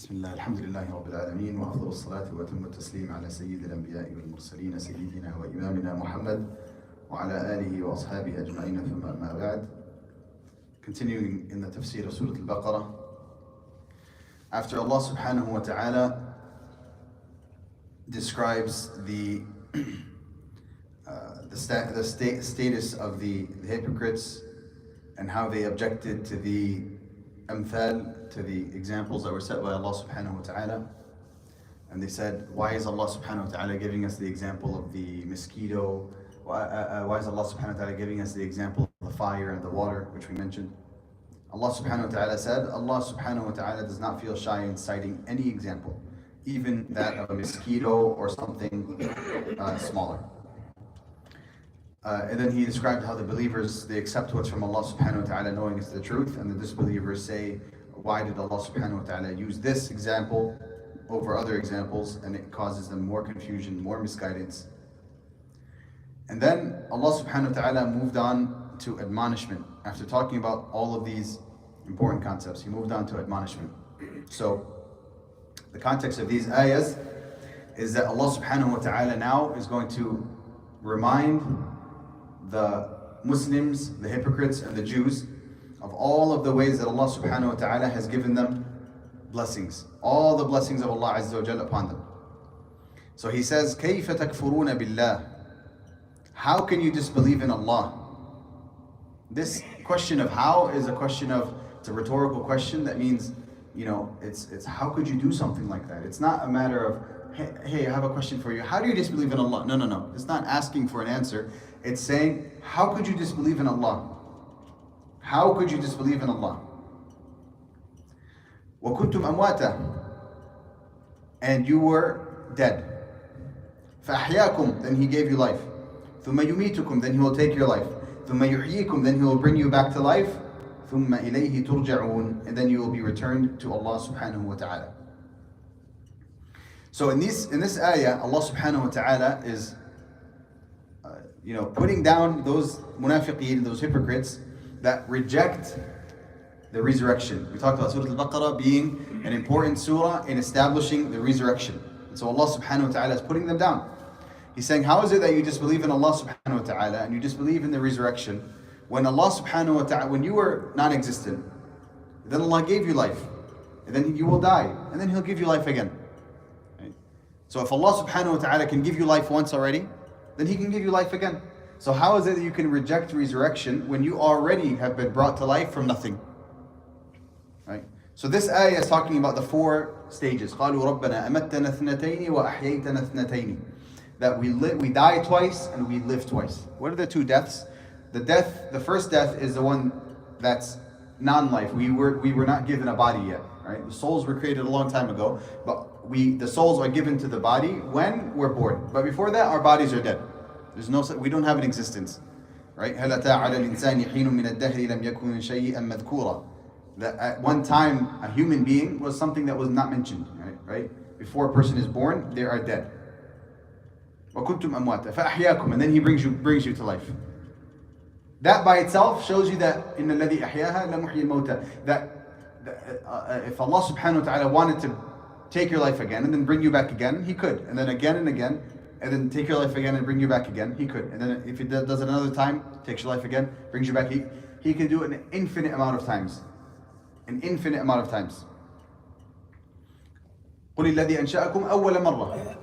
بسم الله الحمد لله رب العالمين وأفضل الصلاة وأتم التسليم على سيد الأنبياء والمرسلين سيدنا وإمامنا محمد وعلى آله وأصحابه أجمعين ثم أما بعد. Continuing in the Tafsir Surah al-Baqarah, after Allah subhanahu wa ta'ala describes the status of the hypocrites and how they objected to the amthal, to the examples that were set by Allah subhanahu wa ta'ala. And they said, why is Allah subhanahu wa ta'ala giving us the example of the mosquito? Why is Allah subhanahu wa ta'ala giving us the example of the fire and the water, which we mentioned? Allah subhanahu wa ta'ala said, Allah subhanahu wa ta'ala does not feel shy in citing any example, even that of a mosquito or something smaller. And then he described how the believers, they accept what's from Allah subhanahu wa ta'ala knowing it's the truth, and the disbelievers say, why did Allah subhanahu wa ta'ala use this example over other examples? And it causes them more confusion, more misguidance. And then Allah subhanahu wa ta'ala moved on to admonishment. After talking about all of these important concepts, he moved on to admonishment. So the context of these ayahs is that Allah subhanahu wa ta'ala now is going to remind the Muslims, the hypocrites and the Jews of all of the ways that Allah subhanahu wa ta'ala has given them blessings, all the blessings of Allah azza wa jalla upon them. So he says, كَيْفَ تَكْفُرُونَ بِاللَّهِ, how can you disbelieve in Allah? This question of how is a question of, it's a rhetorical question. That means, it's how could you do something like that? It's not a matter of, hey, I have a question for you. How do you disbelieve in Allah? No. It's not asking for an answer. It's saying, how could you disbelieve in Allah? How could you disbelieve in Allah? وَكُنْتُمْ أَمْوَاتًا, and you were dead. فَأَحْيَاكُمْ, then He gave you life. ثُمَّ يُمِيتُكُمْ, then He will take your life. ثُمَّ يُحْيِيكُمْ, then He will bring you back to life. ثُمَّ إِلَيْهِ تُرْجَعُونَ, and then you will be returned to Allah subhanahu wa ta'ala. So in this ayah, Allah subhanahu wa ta'ala is putting down those munafiqeen, those hypocrites that reject the resurrection. We talked about Surah al-Baqarah being an important surah in establishing the resurrection. And so Allah subhanahu wa ta'ala is putting them down. He's saying, how is it that you disbelieve in Allah subhanahu wa ta'ala and you disbelieve in the resurrection when Allah subhanahu wa ta'ala, when you were non-existent, then Allah gave you life, and then you will die, and then He'll give you life again. Right? So if Allah subhanahu wa ta'ala can give you life once already, then He can give you life again. So how is it that you can reject resurrection when you already have been brought to life from nothing? Right? So this ayah is talking about the four stages. قَالُوا رَبَّنَا أَمَتَّنَا اثْنَتَيْنِ وَأَحْيَيْتَنَا اثْنَتَيْنِ, that we die twice and we live twice. What are the two deaths? The first death is the one that's non-life. We were not given a body yet. Right? The souls were created a long time ago, but the souls are given to the body when we're born. But before that, our bodies are dead. We don't have an existence. Right? هَلْ أَتَىٰ عَلَى الْإِنسَانِ حِينٌ مِّنَ الدَّهْرِ لَمْ يَكُنْ شَيْئًا مَذْكُورًا, that at one time a human being was something that was not mentioned. Right? Before a person is born, they are dead. وَكُنْتُمْ أَمْوَاتًا فَأَحْيَاكُمْ, and then He brings you to life. That by itself shows you that إِنَّ الَّذِي أَحْيَاهَا لَمُحْيِي الْمَوْتَى, that if Allah subhanahu wa ta'ala wanted to take your life again and then bring you back again, He could. And then again and again, and then take your life again and bring you back again, He could. And then if He does it another time, takes your life again, brings you back, He can do it an infinite amount of times. An infinite amount of times. قُلِ الَّذِي أَنْشَأَكُمْ أَوَّلَ مَرَّةٍ.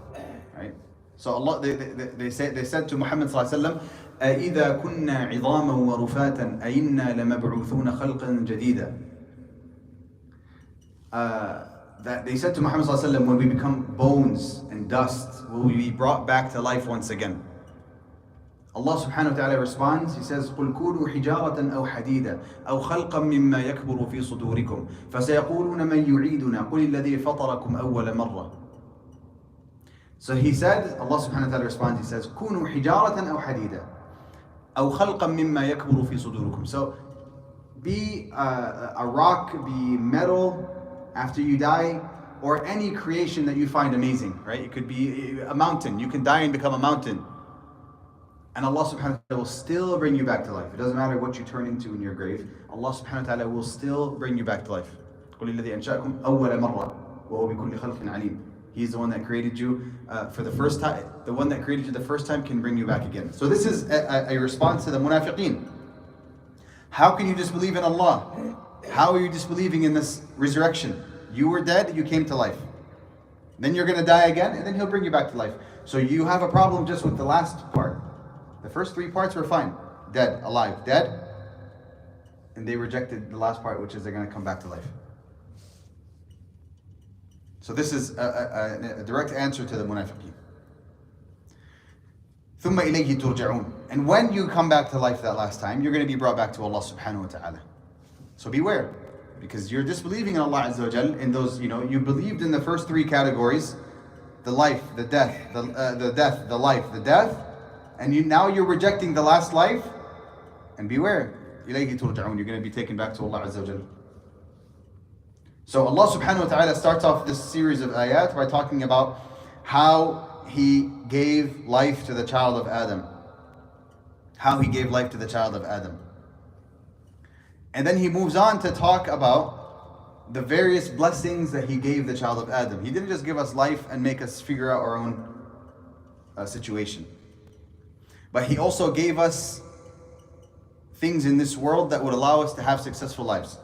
Right? So Allah, they said to Muhammad sallallahu alaihi wasallam, أَإِذَا كُنَّا عِظَامًا وَرُفَاتًا أَإِنَّا لَمَبْعُوثُونَ خَلْقًا جَدِيدًا. That they said to Muhammad sallallahu alaihi wasallam, when we become bones and dust, will we be brought back to life once again? Allah subhanahu wa ta'ala responds, He says, قُلْ كُونُوا حِجَارَةً أَوْ حَدِيدًا أَوْ خَلْقًا مِمَّا يَكْبُرُ فِي صُدُورِكُمْ فَسَيَقُولُونَ مَنْ يُعِيدُنَا قُلِ الَّذِي فَطَرَكُمْ أَوَّلَ مَرَّةٍ. So He said, Allah subhanahu wa ta'ala responds, He says, كُونُوا حِجَارَةً أَوْ حَدِيدًا أَوْ خَلْقًا مِمَّا يَكْبُرُ فِي صُدُورِكُمْ. So be a rock, be metal after you die, or any creation that you find amazing, right? It could be a mountain. You can die and become a mountain. And Allah subhanahu wa ta'ala will still bring you back to life. It doesn't matter what you turn into in your grave. Allah subhanahu wa ta'ala will still bring you back to life. قُلِ الَّذِي أَنْشَأَكُمْ أَوَّلَ مَرَّةٍ. وهو بكل خلق عليم. He's the one that created you for the first time. The one that created you the first time can bring you back again. So this is a response to the munafiqeen. How can you disbelieve in Allah? How are you disbelieving in this resurrection? You were dead, you came to life. Then you're going to die again, and then He'll bring you back to life. So you have a problem just with the last part. The first three parts were fine. Dead, alive, dead. And they rejected the last part, which is they're going to come back to life. So this is a direct answer to the munafiqeen. ثُمَّ إِلَيْهِ تُرْجَعُونَ. And when you come back to life that last time, you're going to be brought back to Allah subhanahu wa ta'ala. So beware, because you're disbelieving in Allah Azza wa Jal in those, you believed in the first three categories, the life, the death, the death, the life, the death, and now you're rejecting the last life, and beware, إِلَيْهِ تُرْجَعُونَ. You're going to be taken back to Allah Azza wa Jal. So Allah subhanahu wa ta'ala starts off this series of ayat by talking about how He gave life to the child of Adam. How He gave life to the child of Adam. And then He moves on to talk about the various blessings that He gave the child of Adam. He didn't just give us life and make us figure out our own situation. But He also gave us things in this world that would allow us to have successful lives.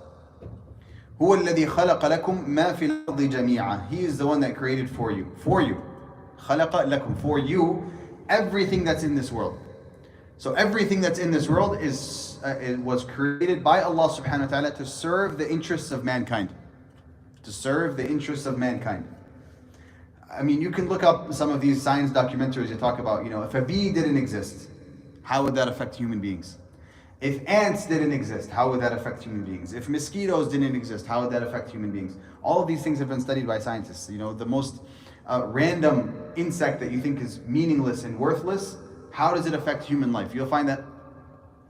هو الذي خلق لكم ما في الأرض جميعا. He is the one that created for you. خلق لكم, for you, everything that's in this world. So everything that's in this world was created by Allah subhanahu wa ta'ala to serve the interests of mankind. To serve the interests of mankind. I mean, you can look up some of these science documentaries that talk about, if a bee didn't exist, how would that affect human beings? If ants didn't exist, how would that affect human beings? If mosquitoes didn't exist, how would that affect human beings? All of these things have been studied by scientists. The most random insect that you think is meaningless and worthless, how does it affect human life? You'll find that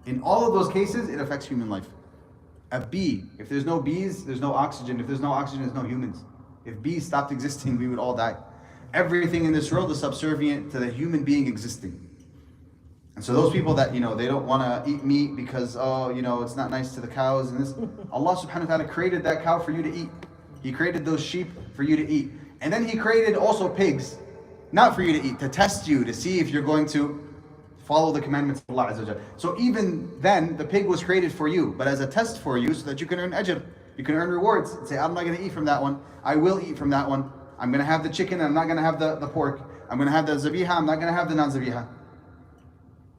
in all of those cases, it affects human life. A bee, if there's no bees, there's no oxygen. If there's no oxygen, there's no humans. If bees stopped existing, we would all die. Everything in this world is subservient to the human being existing. And so those people that, they don't want to eat meat because, it's not nice to the cows and this, Allah subhanahu wa ta'ala created that cow for you to eat. He created those sheep for you to eat. And then He created also pigs, not for you to eat, to test you, to see if you're going to follow the commandments of Allah Azza wa Jal. So even then, the pig was created for you, but as a test for you so that you can earn ajr, you can earn rewards. And say, I'm not going to eat from that one. I will eat from that one. I'm going to have the chicken, I'm not going to have the pork. I'm going to have the zabiha, I'm not going to have the non-zabiha.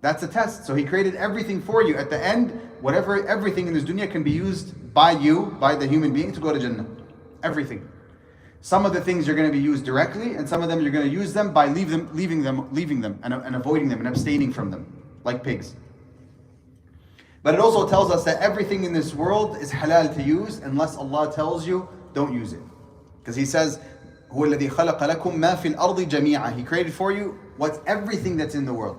That's a test. So He created everything for you. At the end, everything in this dunya can be used by you, by the human being, to go to Jannah. Everything. Some of the things you're going to be used directly, and some of them you're going to use them by leaving them and avoiding them and abstaining from them, like pigs. But it also tells us that everything in this world is halal to use unless Allah tells you, don't use it. Because He says, هو الذي خلق لكم ما في الأرض جميعا. He created for you what's everything that's in the world.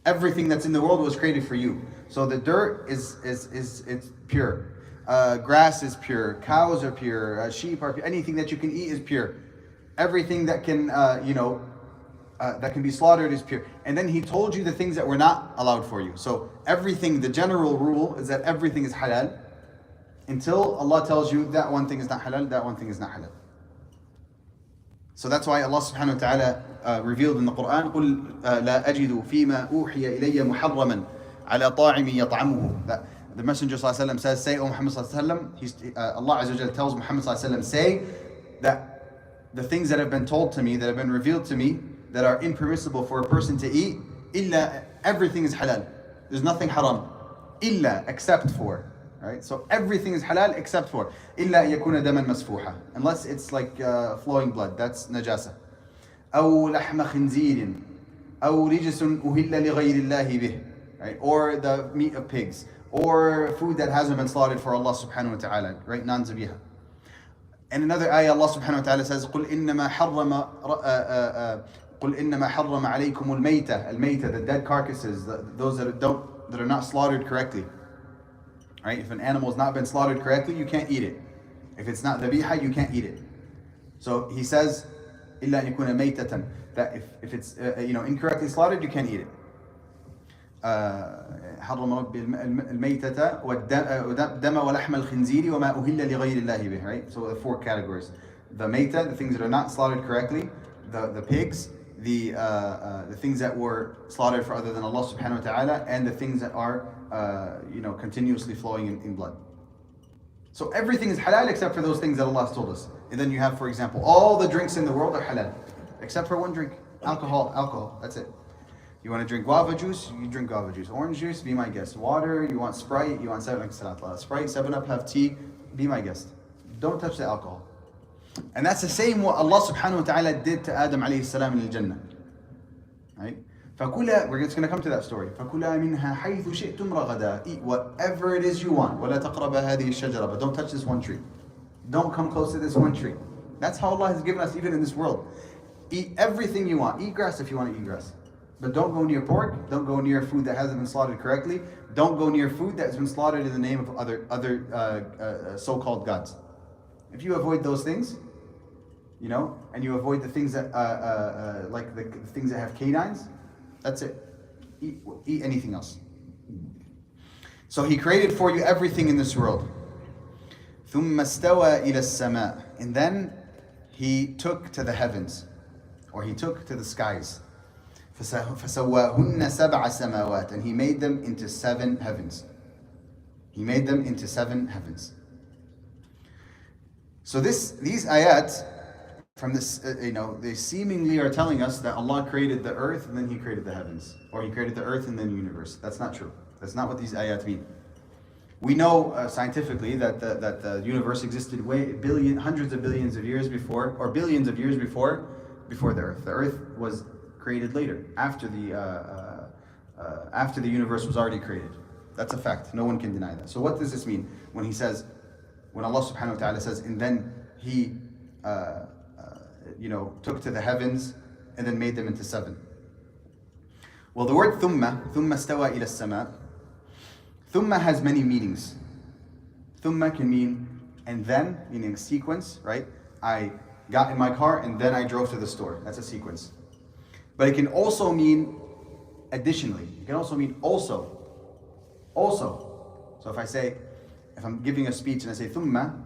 Everything that's in the world was created for you. So the dirt is pure. Grass is pure. Cows are pure. Sheep are pure. Anything that you can eat is pure. Everything that can that can be slaughtered is pure. And then He told you the things that were not allowed for you. So everything, the general rule is that everything is halal until Allah tells you that one thing is not halal, that one thing is not halal. So that's why Allah subhanahu wa ta'ala revealed in the Quran, قُلْ لَا أَجِدُ فِي مَا أُوحِيَ إِلَيَّ مُحَرَّمًا عَلَى طَاعِمٍ يَطْعَمُهُ. That the Messenger sallallahu alaihi wasallam says, say, O Muhammad sallallahu alaihi wasallam, Allah Azza wa Jalla tells Muhammad sallallahu alaihi wasallam, say that the things that have been told to me, that have been revealed to me, that are impermissible for a person to eat, illa, everything is halal. There's nothing haram. Illa, except for. Right? So everything is halal except for إلا يكون دما مسفوحا, unless it's like flowing blood, that's najasa. أو لحم خنزير أو رجس أهل لغير الله به, right? Or the meat of pigs, or food that hasn't been slaughtered for Allah subhanahu wa ta'ala, right? Non-zabiha. And another ayah, Allah subhanahu wa ta'ala says, قل إنما حرم عليكم الميتة, the dead carcasses, those that are not slaughtered correctly. Right? If an animal has not been slaughtered correctly, you can't eat it. If it's not dhabiha, you can't eat it. So He says, إِلَّا أَنْ يَكُونَ مَيْتَةً, that if it's incorrectly slaughtered, you can't eat it. حرم ربي الميتة والدم ولحم الخنزير وما أهل لغير الله به, right? So the 4 categories. The mayta, the things that are not slaughtered correctly, the pigs, the things that were slaughtered for other than Allah subhanahu wa ta'ala, and the things that are continuously flowing in blood. So everything is halal except for those things that Allah has told us. And then you have, for example, all the drinks in the world are halal, except for one drink, alcohol, that's it. You want to drink guava juice, you drink guava juice. Orange juice, be my guest. Water, you want Sprite, you want 7-Up. Sprite, 7-Up, have tea, be my guest. Don't touch the alcohol. And that's the same what Allah subhanahu wa ta'ala did to Adam alayhi salam in al-Jannah. Right? فَكُلَا, we're just going to come to that story. فَكُلَا مِنْهَا حَيْثُ شِئْتُمْ رَغَدًا. Eat whatever it is you want. وَلَا تَقْرَبَ هَذِهِ الشَّجَرَةِ. But don't touch this one tree. Don't come close to this one tree. That's how Allah has given us even in this world. Eat everything you want. Eat grass if you want to eat grass. But don't go near pork. Don't go near food that hasn't been slaughtered correctly. Don't go near food that's been slaughtered in the name of other so-called gods. If you avoid those things, and you avoid the things that like the things that have canines, that's it. Eat anything else. So He created for you everything in this world. ثُمَّ اسْتَوَى إِلَى السَّمَاءِ. And then He took to the heavens, or He took to the skies. فَسَوَّاهُنَّ سَبْعَ سَمَاوَاتٍ. And He made them into 7 heavens. He made them into 7 heavens. So these ayat from this, they seemingly are telling us that Allah created the earth and then He created the heavens, or He created the earth and then the universe. That's not true. That's not what these ayat mean. We know scientifically that the universe existed hundreds of billions of years before, or billions of years before the earth. The earth was created later, after the universe was already created. That's a fact. No one can deny that. So what does this mean when Allah subhanahu wa ta'ala says, and then He took to the heavens and then made them into 7? Well, the word thumma stawa ila as-sama. Thumma has many meanings. Thumma can mean and then, meaning a sequence, right? I got in my car and then I drove to the store. That's a sequence. But it can also mean additionally. It can also mean also. So if I'm giving a speech and I say thumma,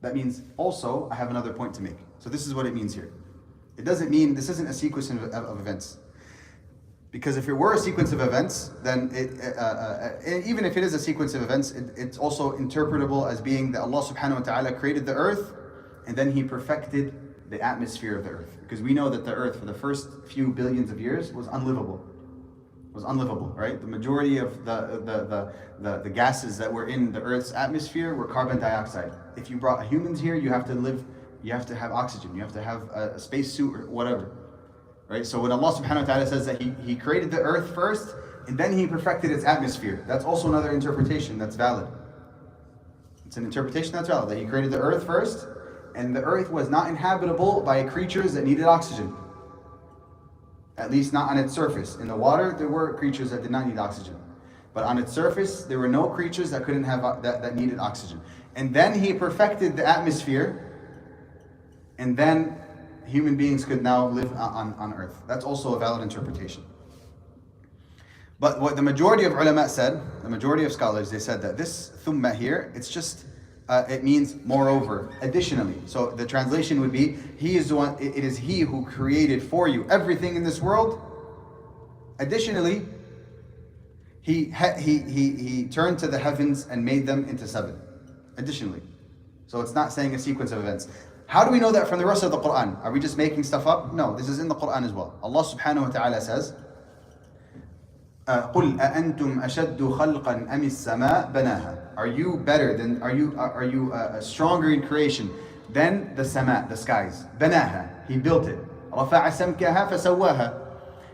that means also I have another point to make. So this is what it means here. It doesn't mean, this isn't a sequence of events. Because if it were a sequence of events, then even if it is a sequence of events, it's also interpretable as being that Allah subhanahu wa ta'ala created the earth and then He perfected the atmosphere of the earth. Because we know that the earth for the first few billions of years was unlivable. Right? The majority of the gases that were in the earth's atmosphere were carbon dioxide. If you brought humans here, you have to have oxygen, you have to have a space suit or whatever. Right? So when Allah subhanahu wa ta'ala says that He created the earth first and then He perfected its atmosphere, that's also another interpretation that's valid. It's an interpretation that's valid, that He created the earth first and the earth was not inhabitable by creatures that needed oxygen. At least not on its surface. In the water, there were creatures that did not need oxygen. But on its surface, there were no creatures that couldn't have that needed oxygen. And then He perfected the atmosphere, and then human beings could now live on earth. That's also a valid interpretation. But what the majority of ulama said, the majority of scholars, they said that this thumma here, it's just, it means moreover, additionally. So the translation would be, He is the one, it is He who created for you everything in this world. Additionally, He turned to the heavens and made them into 7. Additionally. So it's not saying a sequence of events. How do we know that from the rest of the Quran? Are we just making stuff up? No, this is in the Quran as well. Allah subhanahu wa ta'ala says, قُلْ أَأَنْتُمْ أَشَدُّ خَلْقًا أَمِ السَّمَاء بَنَاهَا. Are you better than, are you stronger in creation than the sama, the skies? بَنَاهَا. He built it. رَفَعَ سَمْكَهَا فَسَوَّاهَا.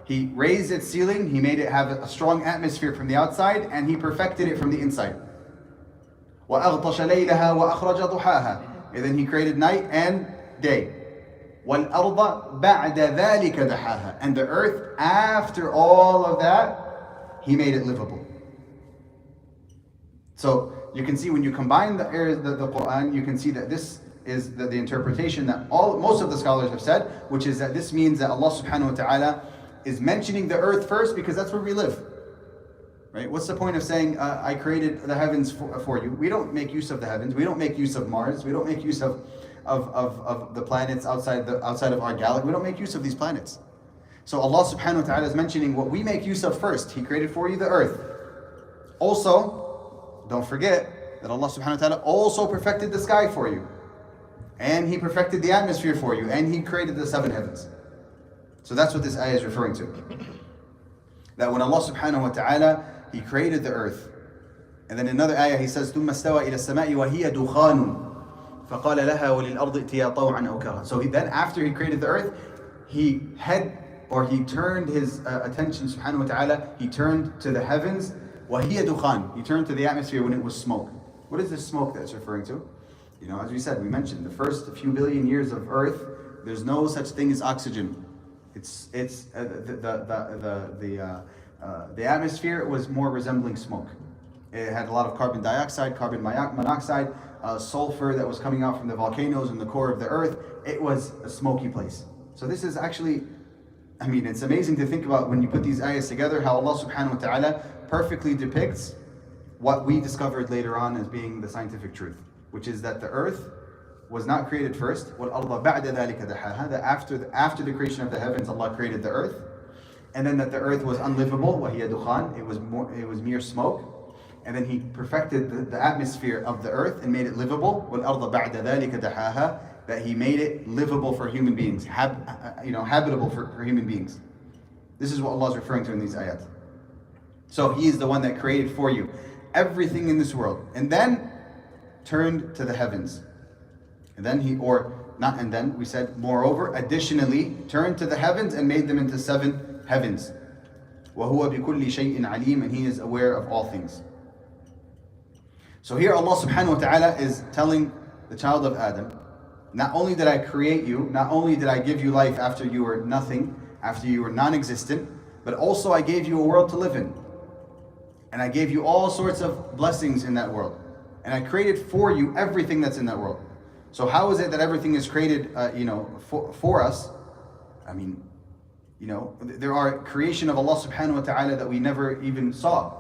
He raised its ceiling, He made it have a strong atmosphere from the outside, and He perfected it from the inside. وَأَغْطَشَ لَيْلَهَا وَأَخْرَجَ ضُحَاهَا. And then He created night and day. وَالْأَرْضَ بَعْدَ ذَلِكَ دَحَاهَا. And the earth, after all of that, He made it livable. So you can see when you combine the Quran, you can see that this is the interpretation that most of the scholars have said, which is that this means that Allah subhanahu wa ta'ala is mentioning the earth first because that's where we live. Right? What's the point of saying, I created the heavens for you? We don't make use of the heavens. We don't make use of Mars. We don't make use of the planets outside of our galaxy. We don't make use of these planets. So Allah subhanahu wa ta'ala is mentioning what we make use of first. He created for you the earth. Also, don't forget that Allah subhanahu wa ta'ala also perfected the sky for you. And He perfected the atmosphere for you. And He created the 7 heavens. So that's what this ayah is referring to. That when Allah subhanahu wa ta'ala, He created the earth. And then another ayah He says, ثُمَّ اسْتَوَى إِلَى السَّمَاءِ وَهِيَ دُخَانٌ فَقَالَ لَهَا وَلِلْأَرْضِ ائْتِيَا طَوْعًا أَوْ كَرْهًا. So then after He created the earth, He turned His attention subhanahu wa ta'ala, He turned to the heavens, وَهِيَ دُخَانٌ. He turned to the atmosphere when it was smoke. What is this smoke that's referring to? As we said, we mentioned, the first few billion years of earth, there's no such thing as oxygen. The atmosphere was more resembling smoke. It had a lot of carbon dioxide, carbon monoxide, sulfur that was coming out from the volcanoes in the core of the earth. It was a smoky place. So this is actually, it's amazing to think about when you put these ayahs together, how Allah subhanahu wa ta'ala perfectly depicts what we discovered later on as being the scientific truth, which is that the earth was not created first. وَالْأَرْضَ بَعْدَ ذَلِكَ دَحَاهَا. That after the creation of the heavens, Allah created the earth. And then that the earth was unlivable, وَهِيَ دُخَانٌ. It was mere smoke. And then He perfected the atmosphere of the earth and made it livable. وَالْأَرْضَ بَعْدَ ذَلِكَ دَحَاهَا. That He made it livable for human beings, habitable for human beings. This is what Allah is referring to in these ayat. So He is the one that created for you everything in this world, and then turned to the heavens. And then we said, moreover, additionally, turned to the heavens and made them into 7 heavens. وَهُوَ بِكُلِّ شَيْءٍ عَلِيمٌ. And He is aware of all things. So here Allah subhanahu wa ta'ala is telling the child of Adam, not only did I create you, not only did I give you life after you were nothing, after you were non-existent, but also I gave you a world to live in. And I gave you all sorts of blessings in that world. And I created for you everything that's in that world. So how is it that everything is created, for us? There are creation of Allah subhanahu wa ta'ala that we never even saw.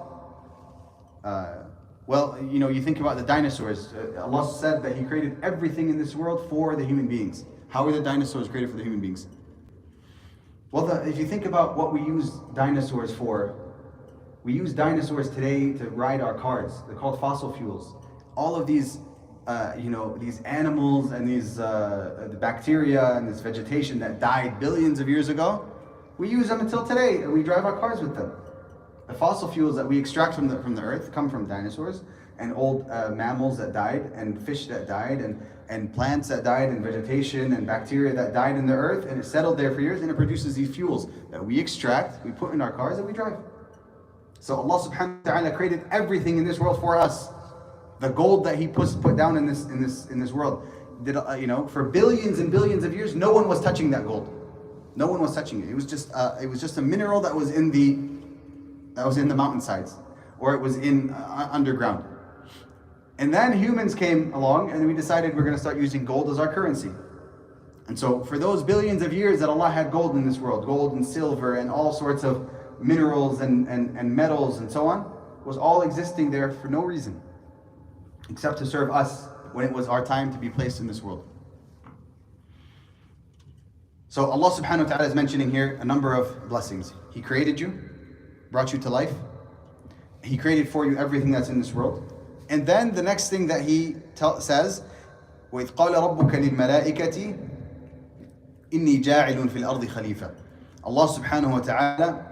You think about the dinosaurs. Allah said that He created everything in this world for the human beings. How are the dinosaurs created for the human beings? Well, if you think about what we use dinosaurs for, we use dinosaurs today to ride our cars. They're called fossil fuels. All of these, these animals and these the bacteria and this vegetation that died billions of years ago, we use them until today, and we drive our cars with them. The fossil fuels that we extract from the earth come from dinosaurs and old mammals that died, and fish that died, and plants that died, and vegetation and bacteria that died in the earth, and it settled there for years, and it produces these fuels that we extract, we put in our cars, and we drive. So Allah subhanahu wa ta'ala created everything in this world for us. The gold that He put down in this world, for billions and billions of years, no one was touching that gold. No one was touching it. It was just a mineral that was in the mountainsides, or it was in underground. And then humans came along, and we decided we're going to start using gold as our currency. And so for those billions of years that Allah had gold in this world, gold and silver and all sorts of minerals and metals and so on, was all existing there for no reason, except to serve us when it was our time to be placed in this world. So Allah subhanahu wa ta'ala is mentioning here a number of blessings. He created you, brought you to life. He created for you everything that's in this world. And then the next thing that He says, وَإِذْ قَالَ رَبُّكَ لِلْمَلَائِكَةِ إِنِّي جَاعِلٌ فِي الْأَرْضِ خَلِيفَةً. Allah subhanahu wa ta'ala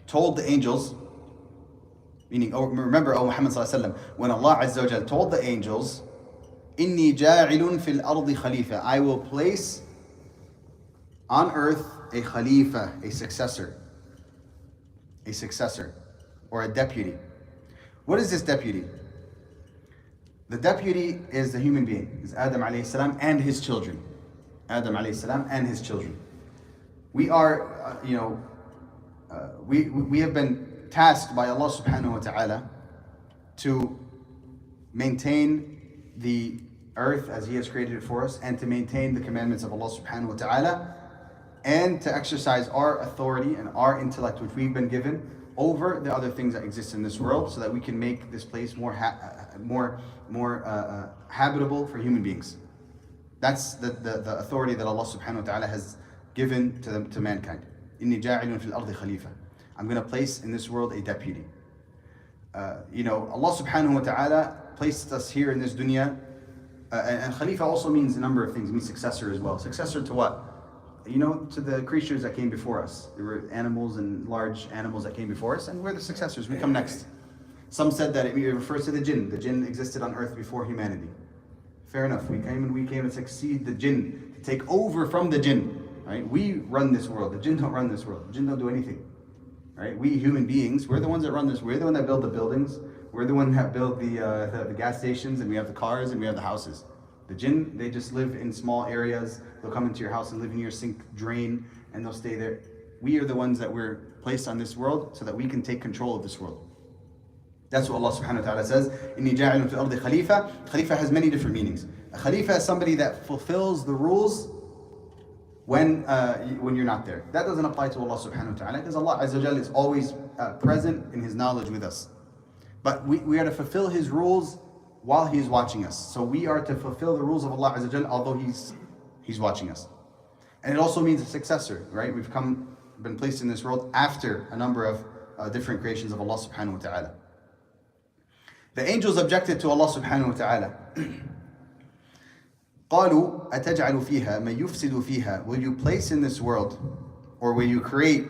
told the angels, meaning, remember, O Muhammad sallallahu alaihi wasallam, when Allah Azza wa Jal told the angels, إِنِّي جَاعِلٌ فِي الْأَرْضِ خَلِيفَةً, I will place on earth a khalifa, a successor, or a deputy. What is this deputy? The deputy is the human being, is Adam alayhi salam and his children. Adam alayhi salam and his children. We are, we have been tasked by Allah subhanahu wa ta'ala to maintain the earth as He has created it for us, and to maintain the commandments of Allah subhanahu wa ta'ala, and to exercise our authority and our intellect, which we've been given, over the other things that exist in this world, so that we can make this place more habitable for human beings. That's the authority that Allah subhanahu wa ta'ala has given to mankind. إِنِّي جَاعِلٌ فِي الْأَرْضِ خَلِيفَةً. I'm going to place in this world a deputy. Allah subhanahu wa ta'ala placed us here in this dunya, and Khalifa also means a number of things. It means successor as well. Successor to what? To the creatures that came before us. There were animals and large animals that came before us, and we're the successors. We come next. Some said that it refers to the jinn. The jinn existed on earth before humanity. Fair enough. We came to succeed the jinn, to take over from the jinn. Right? We run this world. The jinn don't run this world. The jinn don't do anything. Right? We human beings, we're the ones that run this. We're the one that build the buildings. We're the one that build the gas stations, and we have the cars, and we have the houses. The jinn, they just live in small areas. They'll come into your house and live in your sink drain, and they'll stay there. We are the ones that were placed on this world so that we can take control of this world. That's what Allah subhanahu wa ta'ala says. إِنِّي جَاعِلٌ فِي الْأَرْضِ خَلِيفَةً. Khalifa has many different meanings. A khalifa is somebody that fulfills the rules when you're not there. That doesn't apply to Allah subhanahu wa ta'ala, because Allah Azza wa Jalla is always present in His knowledge with us. But we are to fulfill His rules while He is watching us. So we are to fulfill the rules of Allah Azza wa Jalla although He's watching us. And it also means a successor, right? We've been placed in this world after a number of different creations of Allah subhanahu wa ta'ala. The angels objected to Allah subhanahu wa ta'ala. قالوا أتجعل فيها من يفسد فيها. Will you place in this world, or will you create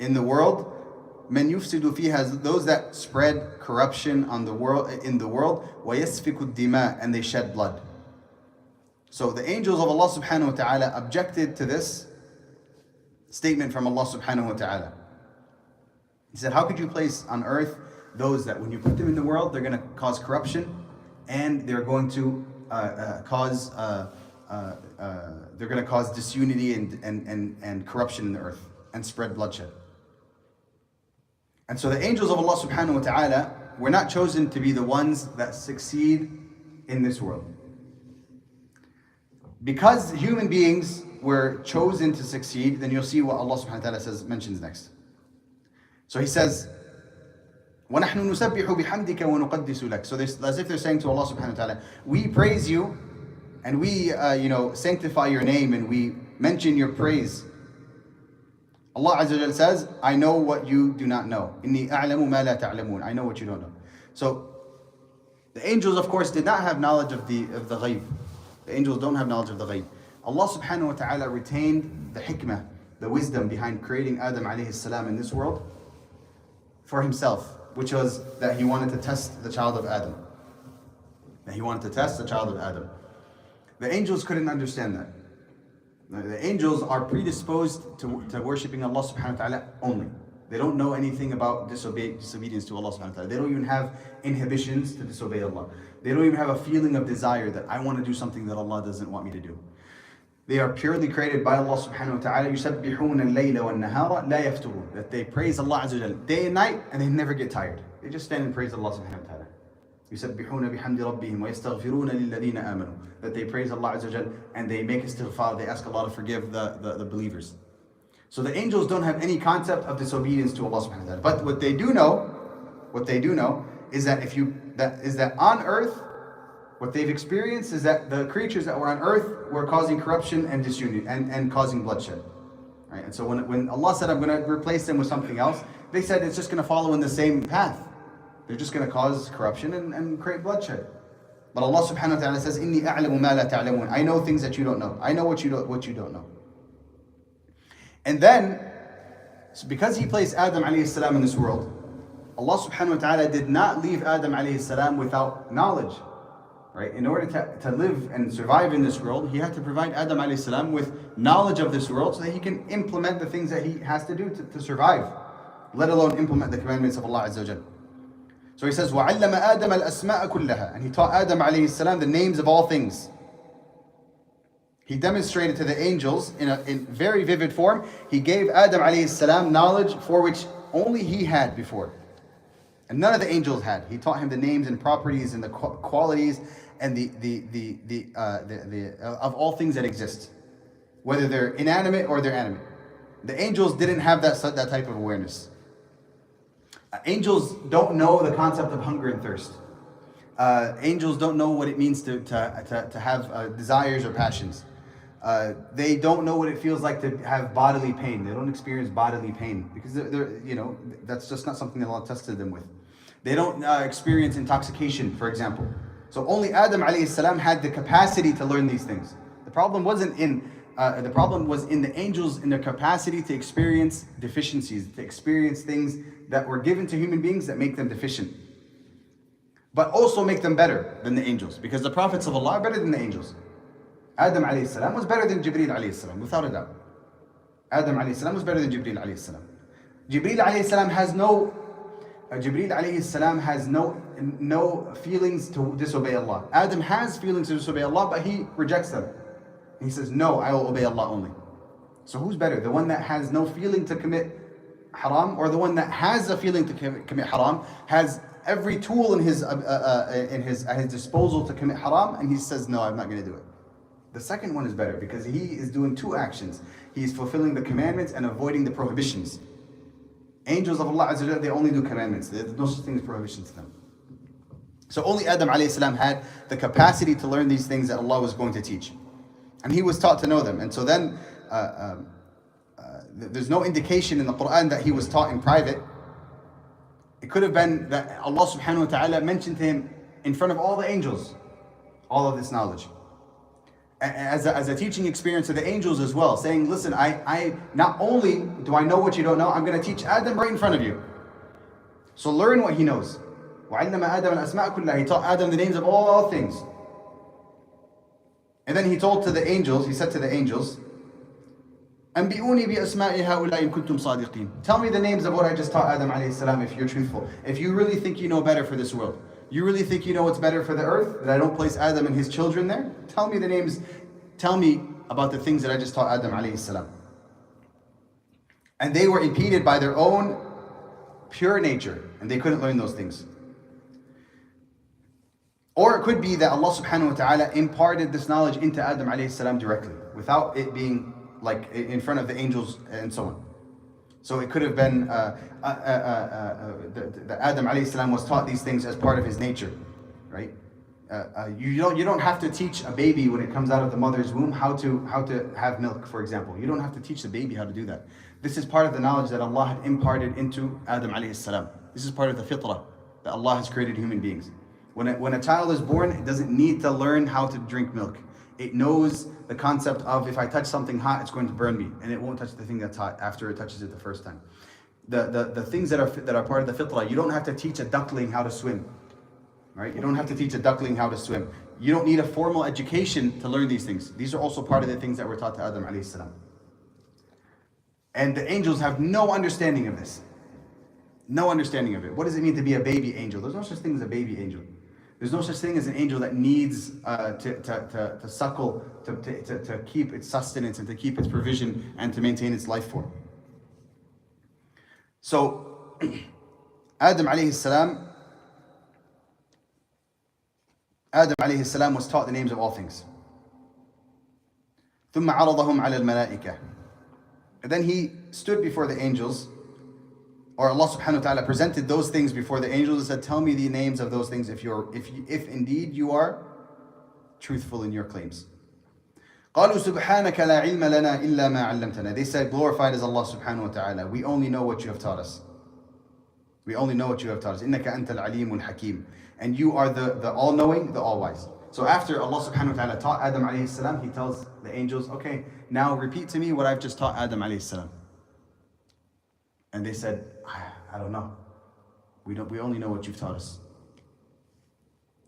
in the world, من يفسد فيها, those that spread corruption in the world, ويسفك الدماء, and they shed blood. So the angels of Allah subhanahu wa ta'ala objected to this statement from Allah subhanahu wa ta'ala. He said, how could you place on earth those that when you put them in the world, they're going to cause corruption, and they're going to cause disunity and corruption in the earth, and spread bloodshed. And so the angels of Allah subhanahu wa ta'ala were not chosen to be the ones that succeed in this world. Because human beings were chosen to succeed, then you'll see what Allah subhanahu wa ta'ala mentions next. So He says, وَنَحْنُ نُسَبِّحُ بِحَمْدِكَ وَنُقَدِّسُ لَكَ. So as if they're saying to Allah subhanahu wa ta'ala, we praise you, and we sanctify your name, and we mention your praise. Allah Azza wa Jalla says, I know what you do not know. إِنِّي أَعْلَمُ مَا لَا تَعْلَمُونَ. I know what you don't know. So the angels, of course, did not have knowledge of the ghaib. The angels don't have knowledge of the ghaib. Allah subhanahu wa ta'ala retained the hikmah, the wisdom behind creating Adam alayhi salam in this world for Himself, which was that He wanted to test the child of Adam. The angels couldn't understand that. The angels are predisposed to worshipping Allah subhanahu wa ta'ala only. They don't know anything about disobedience to Allah subhanahu wa ta'ala. They don't even have inhibitions to disobey Allah. They don't even have a feeling of desire that I want to do something that Allah doesn't want me to do. They are purely created by Allah subhanahu wa ta'ala. يُسَبِّحُونَ اللَّيْلَ وَالنَّهَارَ لَا يَفْتُرُونَ. That they praise Allah Azza wa Jalla day and night, and they never get tired. They just stand and praise Allah subhanahu wa ta'ala. يُسَبِّحُونَ بِحَمْدِ رَبِّهِمْ وَيَسْتَغْفِرُونَ لِلَّذِينَ آمَنُوا. That they praise Allah Azza wa Jalla, and they make istighfar. They ask Allah to forgive the believers. So the angels don't have any concept of disobedience to Allah subhanahu wa ta'ala. But what they do know is that on earth, what they've experienced is that the creatures that were on earth were causing corruption and disunity and causing bloodshed. Right? And so when Allah said, I'm going to replace them with something else, they said it's just going to follow in the same path. They're just going to cause corruption and create bloodshed. But Allah subhanahu wa ta'ala says, إِنِّي أَعْلَمُ مَا لَا تَعْلَمُونَ. I know things that you don't know. I know what you don't know. And then, because He placed Adam alayhi salam in this world, Allah subhanahu wa ta'ala did not leave Adam alayhi salam without knowledge. Right? In order to live and survive in this world, He had to provide Adam alayhi salam with knowledge of this world so that he can implement the things that he has to do to survive, let alone implement the commandments of Allah Azza wa Jalla. So He says, وَعَلَّمَ آدَمَ الْأَسْمَاءَ كُلَّهَا. And He taught Adam alayhi salam the names of all things. He demonstrated to the angels in very vivid form. He gave Adam alayhi salam knowledge for which only he had before, and none of the angels had. He taught him the names and properties and the qualities and the of all things that exist. whether they're inanimate or they're animate. The angels didn't have that type of awareness. Angels don't know the concept of hunger and thirst. Angels don't know what it means to have desires or passions. They don't know what it feels like to have bodily pain. They don't experience bodily pain because that's just not something that Allah tested them with. They don't experience intoxication, for example. So only Adam alayhi salam had the capacity to learn these things. The problem was in the angels, in their capacity to experience deficiencies, to experience things that were given to human beings that make them deficient, but also make them better than the angels, because the prophets of Allah are better than the angels. Adam alayhi salam was better than Jibreel alayhi salam, without a doubt. Adam alayhi salam was better than Jibreel alayhi salam. Jibreel alayhi salam has no feelings to disobey Allah. Adam has feelings to disobey Allah, but he rejects them. He says, no, I will obey Allah only. So who's better? The one that has no feeling to commit haram, or the one that has a feeling to commit haram, has every tool at his disposal to commit haram, and he says, no, I'm not going to do it. The second one is better because he is doing two actions. He is fulfilling the commandments and avoiding the prohibitions. Angels of Allah Azza wa Jalla, they only do commandments. There's no such thing as prohibitions to them. So only Adam alayhi salam had the capacity to learn these things that Allah was going to teach. And he was taught to know them. And so then, there's no indication in the Quran that he was taught in private. It could have been that Allah subhanahu wa ta'ala mentioned to him in front of all the angels, all of this knowledge. As a teaching experience of the angels as well, saying, listen, I not only do I know what you don't know, I'm going to teach Adam right in front of you. So learn what he knows. وَعَلَّمَ آدَمَ الْأَسْمَاءَ كُلَّهَا. He taught Adam the names of all things. And then he said to the angels, أَنْبِئُونِي بِأَسْمَاءِ هَؤُلَاءِ إِن كُنْتُمْ صَادِقِينَ. Tell me the names of what I just taught Adam alayhi salam if you're truthful. If you really think you know better for this world. You really think you know what's better for the earth? That I don't place Adam and his children there? Tell me the names. Tell me about the things that I just taught Adam alayhi salam. And they were impeded by their own pure nature, and they couldn't learn those things. Or it could be that Allah subhanahu wa ta'ala imparted this knowledge into Adam alayhi salam directly, without it being like in front of the angels and so on. So it could have been that Adam alayhi salam was taught these things as part of his nature, right? You don't have to teach a baby when it comes out of the mother's womb how to have milk, for example. You don't have to teach the baby how to do that. This is part of the knowledge that Allah had imparted into Adam alayhi salam. This is part of the fitrah that Allah has created human beings. When a child is born, it doesn't need to learn how to drink milk. It knows the concept of, if I touch something hot, it's going to burn me, and it won't touch the thing that's hot after it touches it the first time. The things that are part of the fitrah, you don't have to teach a duckling how to swim. Right? You don't have to teach a duckling how to swim. You don't need a formal education to learn these things. These are also part of the things that were taught to Adam alayhi salam. And the angels have no understanding of this. No understanding of it. What does it mean to be a baby angel? There's no such thing as a baby angel. There's no such thing as an angel that needs to suckle, to keep its sustenance and to keep its provision and to maintain its life form. So, Adam alayhi salam was taught the names of all things. ثُمَّ عَرَضَهُمْ عَلَى الْمَلَائِكَةِ. And then he stood before the angels, or Allah subhanahu wa ta'ala presented those things before the angels and said, tell me the names of those things if indeed you are truthful in your claims. قَالُوا سُبْحَانَكَ لَا عِلْمَ لَنَا إِلَّا مَا عَلَّمْتَنَا. They said, glorified is Allah subhanahu wa ta'ala. We only know what you have taught us. We only know what you have taught us. إِنَّكَ أَنْتَ الْعَلِيمُ الْحَكِيمُ. And you are the all-knowing, the all-wise. So after Allah subhanahu wa ta'ala taught Adam alayhi salam, he tells the angels, okay, now repeat to me what I've just taught Adam alayhi salam. And they said, I don't know. We only know what you've taught us.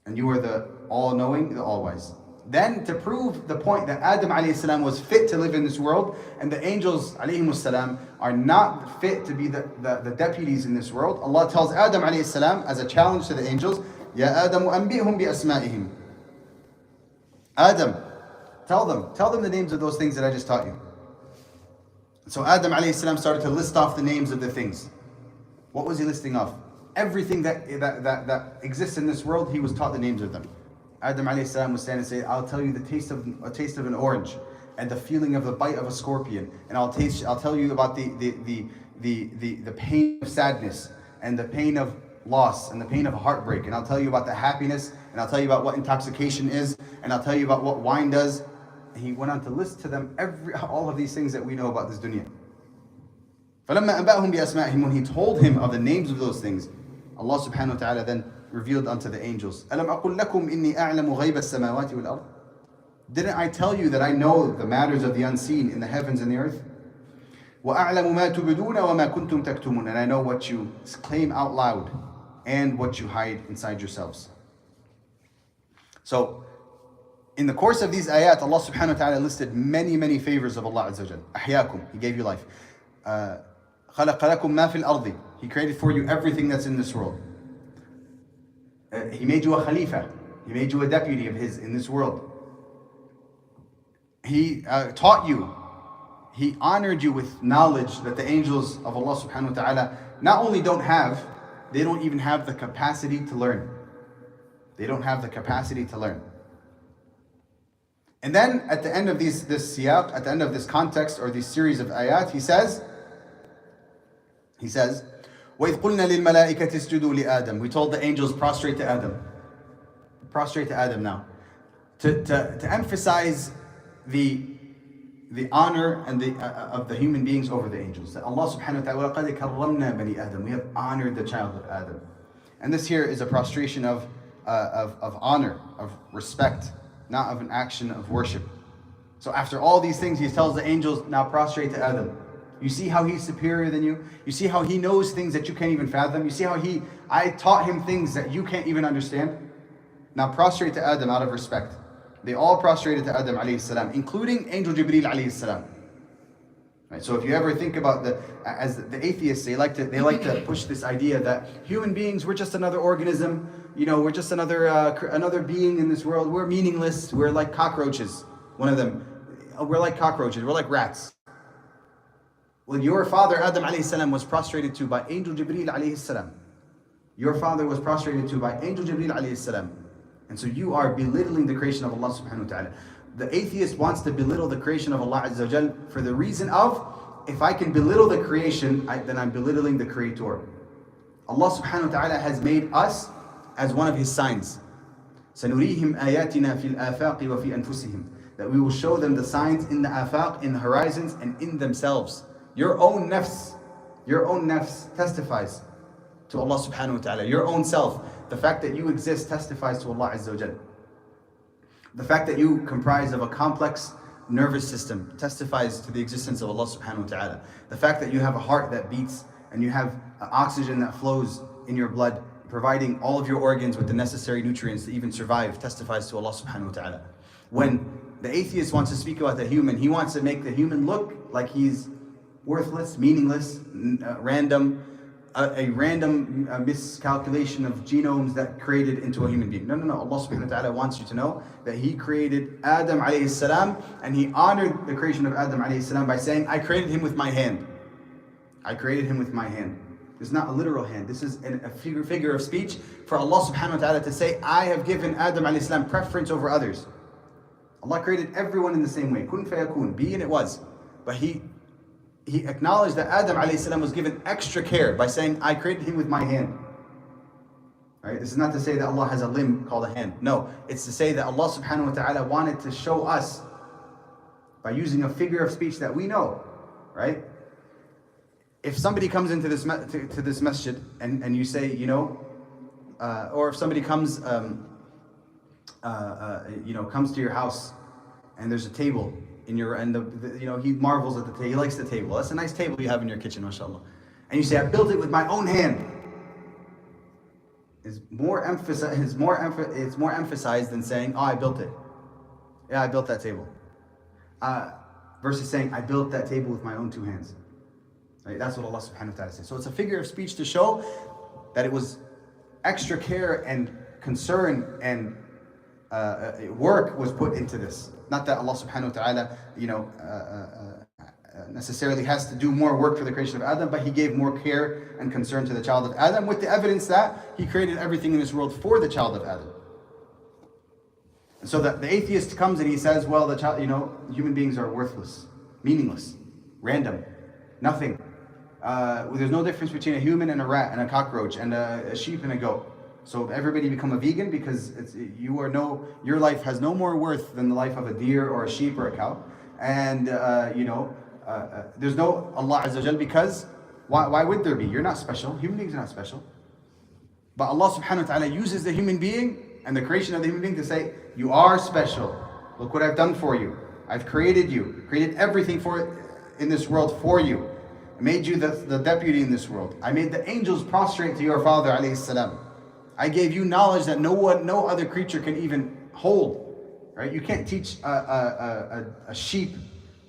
And you are the all-knowing, the all-wise. Then to prove the point that Adam alayhi salam was fit to live in this world, and the angels alayhimus salam are not fit to be the deputies in this world, Allah tells Adam alayhi salam as a challenge to the angels, Ya Adamu anbi'hum bi asma'ihim. Adam, tell them the names of those things that I just taught you. So Adam alayhi salam started to list off the names of the things. What was he listing off? Everything that exists in this world, he was taught the names of them. Adam alayhi salam was standing and saying, I'll tell you a taste of an orange. and the feeling of the bite of a scorpion. And I'll tell you about the pain of sadness, and the pain of loss, and the pain of heartbreak. And I'll tell you about the happiness, and I'll tell you about what intoxication is, and I'll tell you about what wine does. And he went on to list to them all of these things that we know about this dunya. فَلَمَّا أَنْبَأَهُمْ بِأَسْمَائِهِمْ, when he told him of the names of those things, Allah subhanahu wa ta'ala then revealed unto the angels, أَلَمْ أَقُلْ لَكُمْ إِنِّي أَعْلَمُ غَيْبَ السَّمَاوَاتِ وَالْأَرْضِ, didn't I tell you that I know the matters of the unseen in the heavens and the earth? وَأَعْلَمُ مَا تُبْدُونَ وَمَا كُنْتُمْ تَكْتُمُونَ, and I know what you claim out loud and what you hide inside yourselves. So, in the course of these ayat, Allah subhanahu wa ta'ala listed many favors of Allah Azza wa Jal. أحياكم, He gave you life. خَلَقَ لَكُم مَا فِي الْأَرْضِ, He created for you everything that's in this world. He made you a Khalifa. He made you a deputy of His in this world. He taught you. He honored you with knowledge that the angels of Allah subhanahu wa ta'ala not only don't have, they don't even have the capacity to learn. They don't have the capacity to learn. And then at the end of this siyaq, at the end of this context or this series of ayat, he says, وَإِذْ قُلْنَا لِلْمَلَائِكَةِ اسْجُدُوا لِآدَمَ, we told the angels prostrate to Adam. Prostrate to Adam now. To emphasize the honor and of the human beings over the angels. That Allah subhanahu wa ta'ala, وَلَقَدْ كَرَّمْنَا بَنِي آدَمَ, we have honored the child of Adam. And this here is a prostration of honor, of respect, not of an action of worship. So after all these things, he tells the angels, now prostrate to Adam. You see how he's superior than you? You see how he knows things that you can't even fathom? You see how I taught him things that you can't even understand? Now prostrate to Adam out of respect. They all prostrated to Adam alayhi salam, including Angel Jibreel alayhi salam. Right, so if you ever think about as the atheists, they like to push this idea that human beings, we're just another organism, we're just another being in this world, we're meaningless, we're like cockroaches. One of them, we're like cockroaches, we're like rats. Well, your father Adam alayhi salam was prostrated to by Angel Jibreel alayhi salam. Your father was prostrated to by Angel Jibreel alayhi salam. And so you are belittling the creation of Allah subhanahu wa ta'ala. The atheist wants to belittle the creation of Allah Azza wa Jal for the reason of, if I can belittle the creation, then I'm belittling the creator. Allah subhanahu wa ta'ala has made us as one of His signs. سَنُرِيهِمْ آيَاتِنَا فِي الْآفَاقِ وَفِي أَنفُسِهِمْ, that we will show them the signs in the afaq, in the horizons, and in themselves. Your own nafs testifies to Allah subhanahu wa ta'ala. Your own self, the fact that you exist testifies to Allah Azza wa Jal. The fact that you comprise of a complex nervous system testifies to the existence of Allah subhanahu wa ta'ala. The fact that you have a heart that beats and you have oxygen that flows in your blood, providing all of your organs with the necessary nutrients to even survive, testifies to Allah subhanahu wa ta'ala. When the atheist wants to speak about the human, he wants to make the human look like he's worthless, meaningless, random, a random miscalculation of genomes that created into a human being. No. Allah subhanahu wa ta'ala wants you to know that He created Adam alayhi salam, and He honored the creation of Adam alayhi salam by saying, I created him with my hand. I created him with my hand. This is not a literal hand. This is a figure of speech for Allah subhanahu wa ta'ala to say, I have given Adam alayhi salam preference over others. Allah created everyone in the same way. Kun fayakun, be and it was. But He acknowledged that Adam alayhi salam was given extra care by saying, I created him with my hand. Right? This is not to say that Allah has a limb called a hand. No, it's to say that Allah subhanahu wa ta'ala wanted to show us by using a figure of speech that we know. Right? If somebody comes into this masjid and you say, or if somebody comes comes to your house and there's a table he marvels at the table, he likes the table. That's a nice table you have in your kitchen, mashallah. And you say, I built it with my own hand. It's more emphasized than saying, I built it. Yeah, I built that table. Versus saying, I built that table with my own two hands. Right? That's what Allah subhanahu wa ta'ala says. So it's a figure of speech to show that it was extra care and concern and work was put into this. Not that Allah subhanahu wa ta'ala, necessarily has to do more work for the creation of Adam, but He gave more care and concern to the child of Adam, with the evidence that He created everything in this world for the child of Adam. So the atheist comes and he says, well, the child, human beings are worthless, meaningless, random, nothing. There's no difference between a human and a rat and a cockroach and a sheep and a goat. So everybody become a vegan because your life has no more worth than the life of a deer or a sheep or a cow. And there's no Allah Azza wa Jal because why would there be? You're not special. Human beings are not special. But Allah subhanahu wa ta'ala uses the human being and the creation of the human being to say, you are special. Look what I've done for you. I've created you, created everything in this world for you. I made you the deputy in this world. I made the angels prostrate to your father alayhi salam. I gave you knowledge that no other creature can even hold. Right? You can't teach a sheep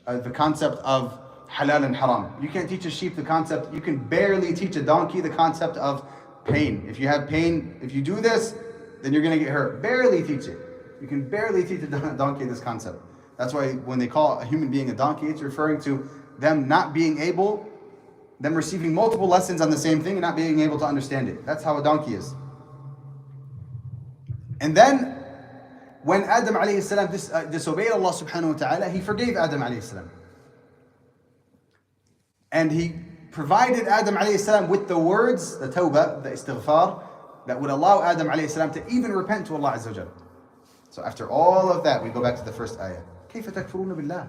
the concept of halal and haram. You can't teach a sheep the concept. You can barely teach a donkey the concept of pain. If you have pain, if you do this, then you're going to get hurt. Barely teach it. You can barely teach a donkey this concept. That's why when they call a human being a donkey, it's referring to them receiving multiple lessons on the same thing and not being able to understand it. That's how a donkey is. And then, when Adam alayhi salam disobeyed Allah subhanahu wa ta'ala, he forgave Adam alayhi salam. And he provided Adam alayhi salam with the words, the tawbah, the istighfar, that would allow Adam alayhi salam to even repent to Allah Azza wa Jal. So after all of that, we go back to the first ayah. كيف تكفرون بالله?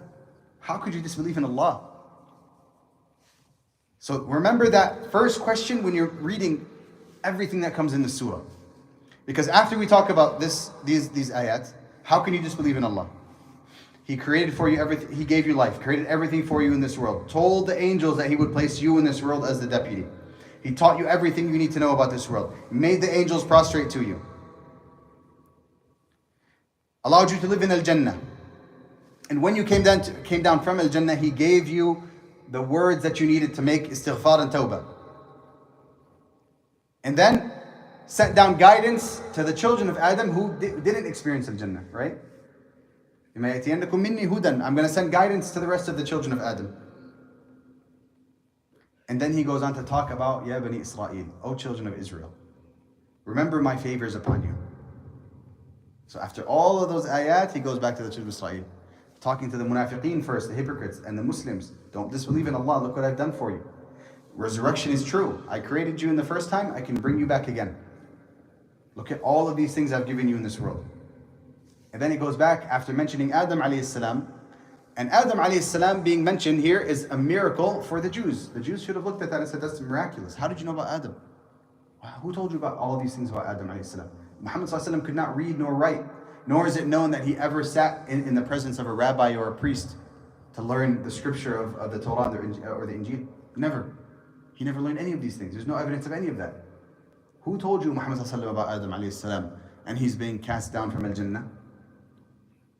How could you disbelieve in Allah? So remember that first question when you're reading everything that comes in the surah. Because after we talk about these ayats, how can you disbelieve in Allah? He created for you everything. He gave you life, created everything for you in this world. Told the angels that He would place you in this world as the deputy. He taught you everything you need to know about this world. Made the angels prostrate to you. Allowed you to live in Al-Jannah. And when you came down from Al-Jannah, He gave you the words that you needed to make istighfar and tawbah. And then sent down guidance to the children of Adam who didn't experience Al-Jannah, right? I'm going to send guidance to the rest of the children of Adam. And then He goes on to talk about, Ya Bani Israel, O children of Israel, remember my favors upon you. So after all of those ayat, He goes back to the children of Israel, talking to the munafiqeen first, the hypocrites, and the Muslims. Don't disbelieve in Allah, look what I've done for you. Resurrection is true. I created you in the first time, I can bring you back again. Look at all of these things I've given you in this world. And then He goes back after mentioning Adam alayhi salam. And Adam alayhi salam being mentioned here is a miracle for the Jews. The Jews should have looked at that and said, that's miraculous. How did you know about Adam? Who told you about all of these things about Adam alayhi salam? Muhammad sallallahu alayhi wa sallam could not read nor write. Nor is it known that he ever sat in the presence of a rabbi or a priest to learn the scripture of the Torah or the Injil. Never. He never learned any of these things. There's no evidence of any of that. Who told you Muhammad sallallahu alayhi wa sallam about Adam alayhi salam and he's being cast down from Al-Jannah?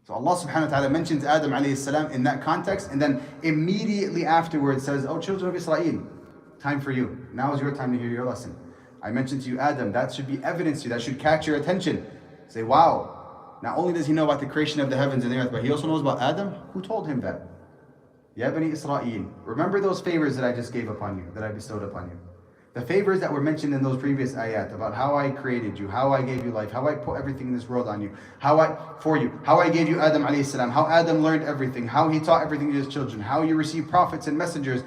So Allah subhanahu wa ta'ala mentions Adam alayhi salam in that context, and then immediately afterwards says, oh children of Israel, time for you. Now is your time to hear your lesson. I mentioned to you Adam, that should be evidence to you, that should catch your attention. Say, wow, not only does he know about the creation of the heavens and the earth, but he also knows about Adam. Who told him that? Ya Bani Israel, remember those favors that I just gave upon you, that I bestowed upon you. The favors that were mentioned in those previous ayat about how I created you, how I gave you life, how I put everything in this world on you, how I gave you Adam alayhi salam, how Adam learned everything, how he taught everything to his children, how you receive prophets and messengers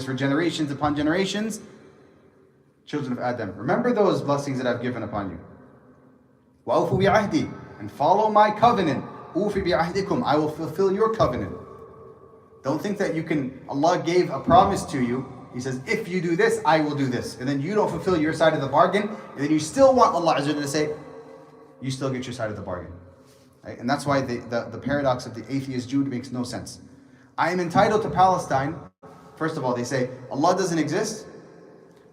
for generations upon generations. Children of Adam, remember those blessings that I've given upon you. وَأَوْفُوا بِعَهْدِي, and follow my covenant. أُوفِ بِعَهْدِكُمْ, I will fulfill your covenant. Don't think that Allah gave a promise to you. He says, if you do this, I will do this. And then you don't fulfill your side of the bargain. And then you still want Allah Azza wa Jalla to say, you still get your side of the bargain. Right? And that's why the paradox of the atheist Jew makes no sense. I am entitled to Palestine. First of all, they say, Allah doesn't exist,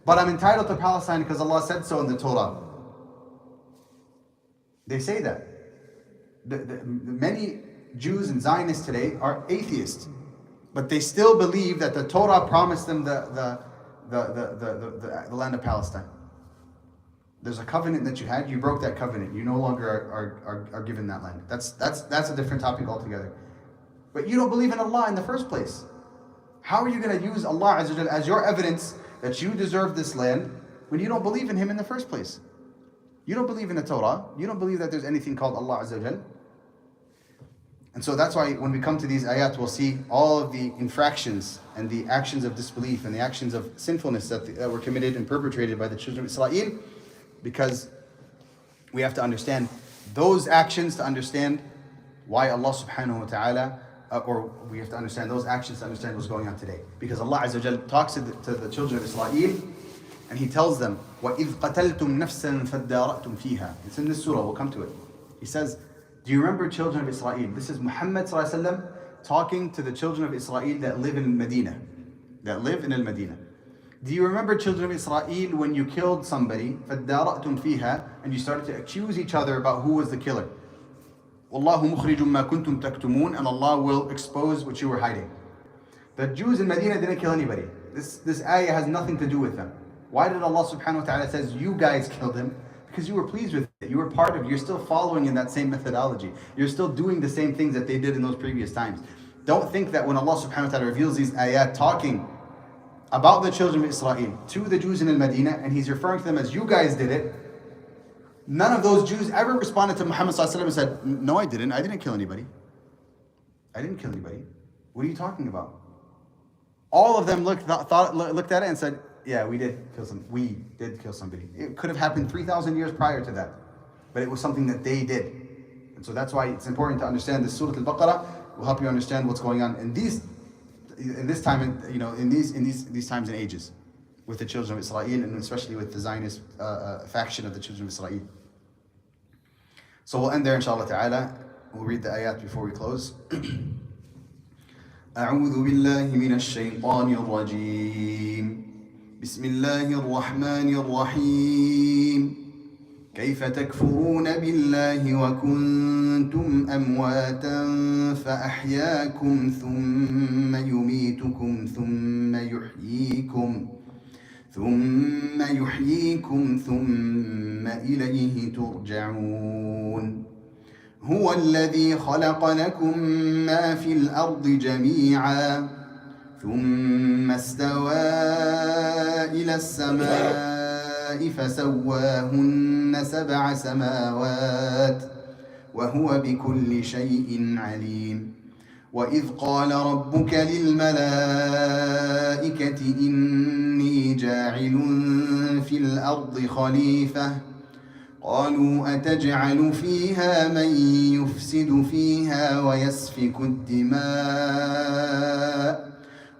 but I'm entitled to Palestine because Allah said so in the Torah. They say that. Many Jews and Zionists today are atheists. But they still believe that the Torah promised them the land of Palestine. There's a covenant that you had, you broke that covenant. You no longer are given that land. That's a different topic altogether. But you don't believe in Allah in the first place. How are you going to use Allah Azza wa Jalla as your evidence that you deserve this land when you don't believe in Him in the first place? You don't believe in the Torah. You don't believe that there's anything called Allah Azza wa Jal. And so that's why when we come to these ayat, we'll see all of the infractions and the actions of disbelief and the actions of sinfulness that were committed and perpetrated by the children of Israel, because we have to understand those actions to understand why Allah subhanahu wa ta'ala, or we have to understand those actions to understand what's going on today. Because Allah Azza wa Jal talks to the children of Israel and He tells them, وَإِذْ قَتَلْتُمْ نَفْسًا فَادَّارَأْتُمْ فِيهَا. It's in this surah, we'll come to it. He says, do you remember children of Israel? This is Muhammad sallallahu alaihi wasallam talking to the children of Israel that live in Medina, that live in al-Madinah. Do you remember children of Israel when you killed somebody, فَادَّارَأْتُمْ فِيهَا, and you started to accuse each other about who was the killer? وَاللَّهُ مُخْرِجٌ مَا كُنْتُمْ تَكْتُمُونَ, and Allah will expose what you were hiding. The Jews in Medina didn't kill anybody. This ayah has nothing to do with them. Why did Allah subhanahu wa ta'ala says you guys killed him? Because you were pleased with it. You were part of it. You're still following in that same methodology. You're still doing the same things that they did in those previous times. Don't think that when Allah subhanahu wa ta'ala reveals these ayat talking about the children of Israel to the Jews in al-Madinah, and He's referring to them as you guys did it, none of those Jews ever responded to Muhammad sallallahu alaihi wasallam and said, no, I didn't kill anybody. I didn't kill anybody. What are you talking about? All of them looked at it and said, yeah, we did kill somebody. It could have happened 3,000 years prior to that, but it was something that they did. And so that's why it's important to understand this Surah al-Baqarah will help you understand what's going on in these times and ages with the children of Israel, and especially with the Zionist faction of the children of Israel. So we'll end there, inshallah ta'ala. We'll read the ayat before we close. أعوذ بالله من الشيطان الرجيم. بسم الله الرحمن الرحيم. كيف تكفرون بالله وكنتم أمواتا فأحياكم ثم يميتكم ثم يحييكم ثم إليه ترجعون. هو الذي خلق لكم ما في الأرض جميعا ثم استوى إلى السماء فسواهن 7 سماوات وهو بكل شيء عليم. وإذ قال ربك للملائكة إني جاعل في الأرض خليفة قالوا أتجعل فيها من يفسد فيها ويسفك الدماء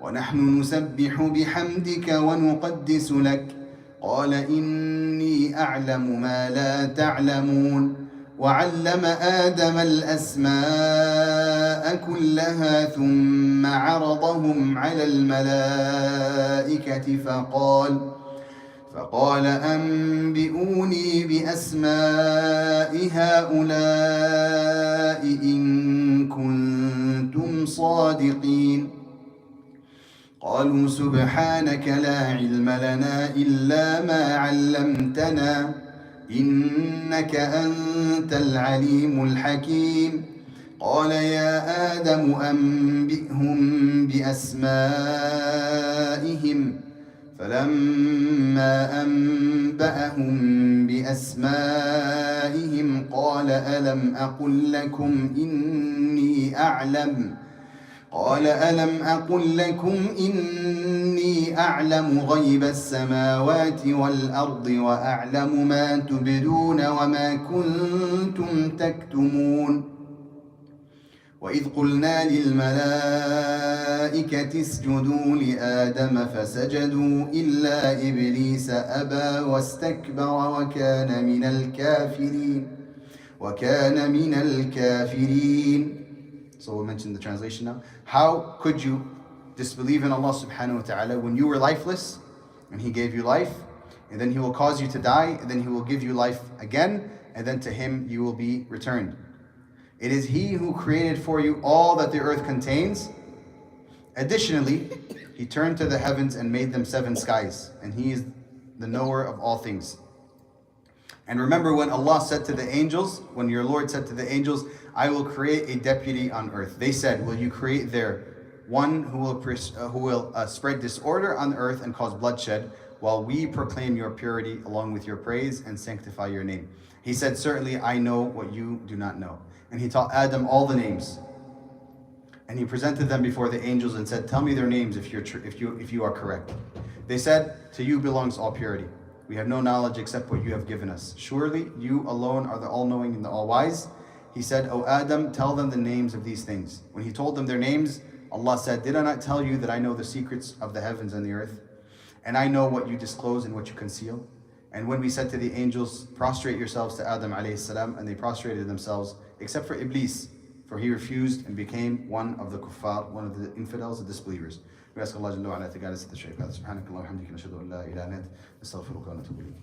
ونحن نسبح بحمدك ونقدس لك قال إني أعلم ما لا تعلمون. وعلم آدم الأسماء كلها ثم عرضهم على الملائكة فقال أنبئوني بأسماء هؤلاء إن كنتم صادقين. قالوا سبحانك لا علم لنا إلا ما علمتنا إنك أنت العليم الحكيم. قال يا آدم أنبئهم بأسمائهم فلما أنبأهم بأسمائهم قال ألم أقل لكم إني أعلم غيب السماوات والأرض وأعلم ما تبدون وما كنتم تكتمون. وإذ قلنا للملائكة اسجدوا لآدم فسجدوا إلا إبليس أبى واستكبر وكان من الكافرين. So we'll mention the translation now. How could you disbelieve in Allah subhanahu wa ta'ala when you were lifeless and He gave you life, and then He will cause you to die, and then He will give you life again, and then to Him you will be returned. It is He who created for you all that the earth contains. Additionally, He turned to the heavens and made them 7 skies, and He is the knower of all things. And remember when Allah said to the angels, when your Lord said to the angels, I will create a deputy on earth. They said, will you create there one who will spread disorder on earth and cause bloodshed, while we proclaim your purity along with your praise and sanctify your name. He said, certainly I know what you do not know. And he taught Adam all the names. And he presented them before the angels and said, tell me their names if you are correct. They said, to you belongs all purity. We have no knowledge except what you have given us. Surely you alone are the all-knowing and the all-wise. He said, O Adam, tell them the names of these things. When he told them their names, Allah said, did I not tell you that I know the secrets of the heavens and the earth? And I know what you disclose and what you conceal. And when we said to the angels, prostrate yourselves to Adam alayhi salam, and they prostrated themselves, except for Iblis, for he refused and became one of the kuffar, one of the infidels, the disbelievers. We ask Allah Jalla wa Ala to guide us to the straight path. Subhanakallah wa hamdika, nashhadu an la ilaha illa anta, nastaghfiruka wa natubu ilayk.